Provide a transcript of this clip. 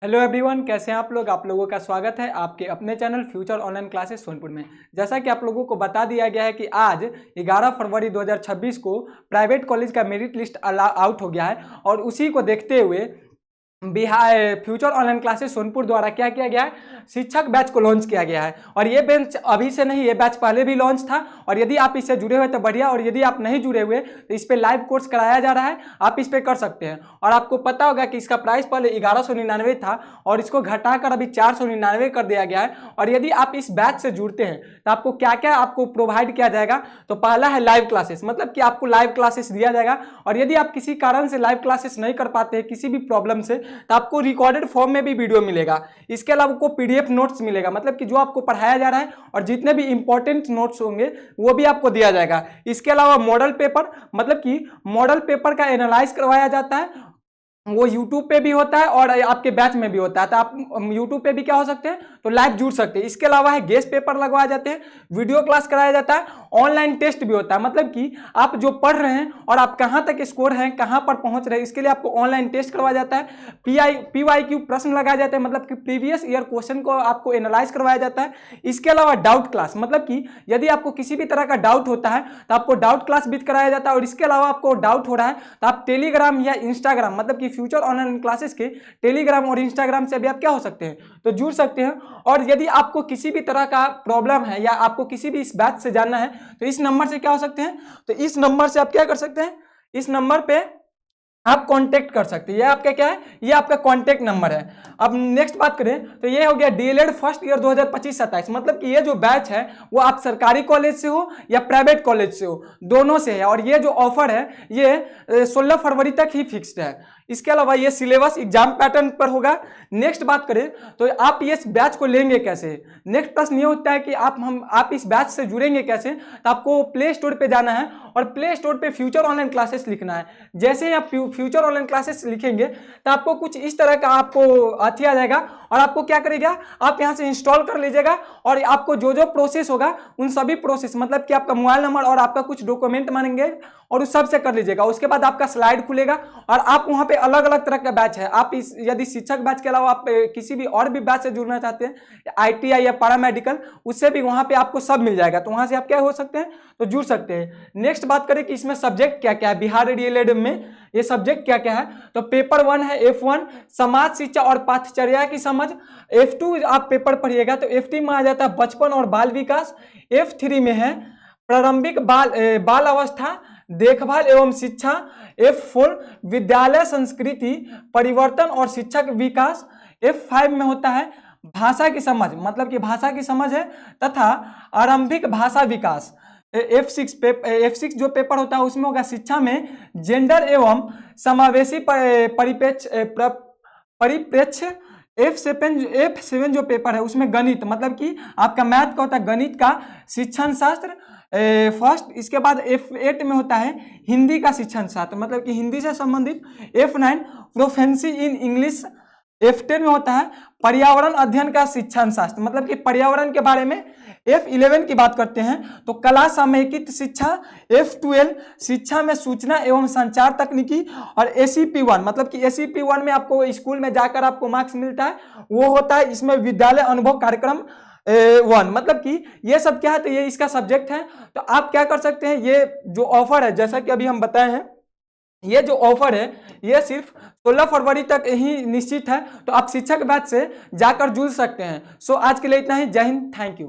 Hello everyone, कैसे हैं आप लोग। आप लोगों का स्वागत है आपके अपने channel future online classes Sonpur में। जैसा कि आप लोगों को बता दिया गया है कि आज 11 फरवरी 2026 को प्राइवेट कॉलेज का मेरिट लिस्ट आउट हो गया है और उसी को देखते हुए Bihar future online classes Sonpur द्वारा क्या किया गया है, शिक्षक बैच को लॉन्च किया गया है। और ये बेंच अभी से नहीं, ये बैच पहले भी लॉन्च था। और यदि आप इससे जुड़े हुए तो बढ़िया, और यदि आप नहीं जुड़े हुए तो इस पे लाइव कोर्स कराया जा रहा है, आप इस पे कर सकते हैं। और आपको पता होगा कि इसका प्राइस पहले 1199 था और इसको घटाकर अभी 499 कर दिया गया है। और यदि आप इस बैच से जुड़ते हैं तो आपको क्या क्या आपको प्रोवाइड किया जाएगा, तो पहला है लाइव क्लासेस, मतलब कि आपको लाइव क्लासेस दिया जाएगा। और यदि आप किसी कारण से लाइव क्लासेस नहीं कर पाते हैं किसी भी प्रॉब्लम से, तो आपको रिकॉर्डेड फॉर्म में भी वीडियो मिलेगा। इसके अलावा आपको पीडीएफ नोट्स मिलेगा, मतलब कि जो आपको पढ़ाया जा रहा है और जितने भी इंपॉर्टेंट नोट्स होंगे वो भी आपको दिया जाएगा। इसके अलावा मॉडल पेपर, मतलब कि मॉडल पेपर का एनालाइज करवाया जाता है, वो YouTube पे भी होता है और आपके बैच में भी होता है। तो आप YouTube पे भी क्या हो सकते हैं, तो लाइव जुड़ सकते हैं। इसके अलावा है गेस्ट पेपर लगवाए जाते हैं, वीडियो क्लास कराया जाता है, ऑनलाइन टेस्ट भी होता है। मतलब कि आप जो पढ़ रहे हैं और आप कहां तक स्कोर हैं, कहां पर पहुंच रहे हैं, इसके लिए आपको ऑनलाइन टेस्ट करवाया जाता है। PYQ प्रश्न लगाए जाते हैं, मतलब कि प्रीवियस ईयर क्वेश्चन को आपको एनालाइज करवाया जाता है। इसके अलावा डाउट क्लास, मतलब कि यदि आपको किसी भी तरह का डाउट होता है तो आपको डाउट क्लास भी कराया जाता है। और इसके अलावा आपको डाउट हो रहा है तो आप टेलीग्राम या इंस्टाग्राम, मतलब कि फ्यूचर ऑनलाइन क्लासेस के टेलीग्राम और इंस्टाग्राम से भी आप क्या हो सकते हैं, तो जुड़ सकते हैं। और यदि आपको किसी भी तरह का प्रॉब्लम है या आपको किसी भी इस बैच से जानना है तो इस नंबर से क्या हो सकते हैं, तो इस नंबर से आप क्या कर सकते हैं, इस नंबर पे आप कांटेक्ट कर सकते हैं। ये आपका क्या है, ये आपका कांटेक्ट नंबर है। अब नेक्स्ट बात करें तो ये हो गया डीएलएड फर्स्ट ईयर 2025-27, मतलब कि ये जो बैच है वो आप सरकारी कॉलेज से हो या प्राइवेट कॉलेज से हो, दोनों से है। और ये जो ऑफर है ये 16 फरवरी तक ही फिक्स्ड है। इसके अलावा ये सिलेबस एग्जाम पैटर्न पर होगा। नेक्स्ट बात करें तो आप ये बैच को लेंगे कैसे। नेक्स्ट प्रश्न ये होता है कि आप इस बैच से जुड़ेंगे कैसे। तो आपको प्ले स्टोर पे जाना है और प्ले स्टोर पे फ्यूचर ऑनलाइन क्लासेस लिखना है। जैसे ही आप फ्यूचर ऑनलाइन क्लासेस लिखेंगे तो आपको कुछ इस तरह का आपको अथी आ जाएगा और आपको क्या करेगा, आप यहाँ से इंस्टॉल कर लीजिएगा और आपको जो जो प्रोसेस होगा उन सभी प्रोसेस, मतलब कि आपका मोबाइल नंबर और आपका कुछ डॉक्यूमेंट मांगेंगे और उस सब से कर लीजिएगा। उसके बाद आपका स्लाइड खुलेगा और आप वहाँ पे अलग अलग तरह का बैच है। आप इस यदि शिक्षक बैच के अलावा आप किसी भी और भी बैच से जुड़ना चाहते हैं, ITI या पैरामेडिकल, उससे भी वहाँ पे आपको सब मिल जाएगा। तो वहाँ से आप क्या हो सकते हैं, तो जुड़ सकते हैं। नेक्स्ट बात करें कि इसमें सब्जेक्ट क्या क्या है, बिहार डीएलएड में ये सब्जेक्ट क्या क्या है। तो पेपर 1 है F1 समाज शिक्षा और पाठ्यचर्या की समझ। F2 आप पेपर पढ़िएगा तो F3 में आ जाता है बचपन और बाल विकास। F3 में है प्रारंभिक बाल अवस्था, देखभाल एवं शिक्षा। F4 विद्यालय संस्कृति परिवर्तन और शिक्षक विकास। F5 में होता है भाषा की समझ, मतलब कि भाषा की समझ है तथा आरंभिक भाषा विकास। F6 जो पेपर होता है उसमें होगा शिक्षा में जेंडर एवं समावेशी परिप्रेक्ष्य। F7 जो पेपर है उसमें गणित, मतलब कि आपका मैथ का होता है गणित का शिक्षण शास्त्र फर्स्ट। इसके बाद F8 में होता है हिंदी का शिक्षण शास्त्र, मतलब कि हिंदी से संबंधित। F9 proficiency in English. F10 में होता है पर्यावरण अध्ययन का शिक्षण शास्त्र, मतलब कि पर्यावरण के बारे में। F11 की बात करते हैं तो कला समेकित शिक्षा। F12 शिक्षा में सूचना एवं संचार तकनीकी। और ACP1, मतलब कि ACP1 में आपको स्कूल में जाकर आपको मार्क्स मिलता है, वो होता है इसमें विद्यालय अनुभव कार्यक्रम 1, मतलब कि ये सब क्या है, तो ये इसका सब्जेक्ट है। तो आप क्या कर सकते हैं, ये जो ऑफर है जैसा कि अभी हम बताए हैं, ये जो ऑफर है ये सिर्फ 16 फरवरी तक ही निश्चित है। तो आप शिक्षक बैच से जाकर जुड़ सकते हैं। सो आज के लिए इतना ही। जय हिंद, थैंक यू।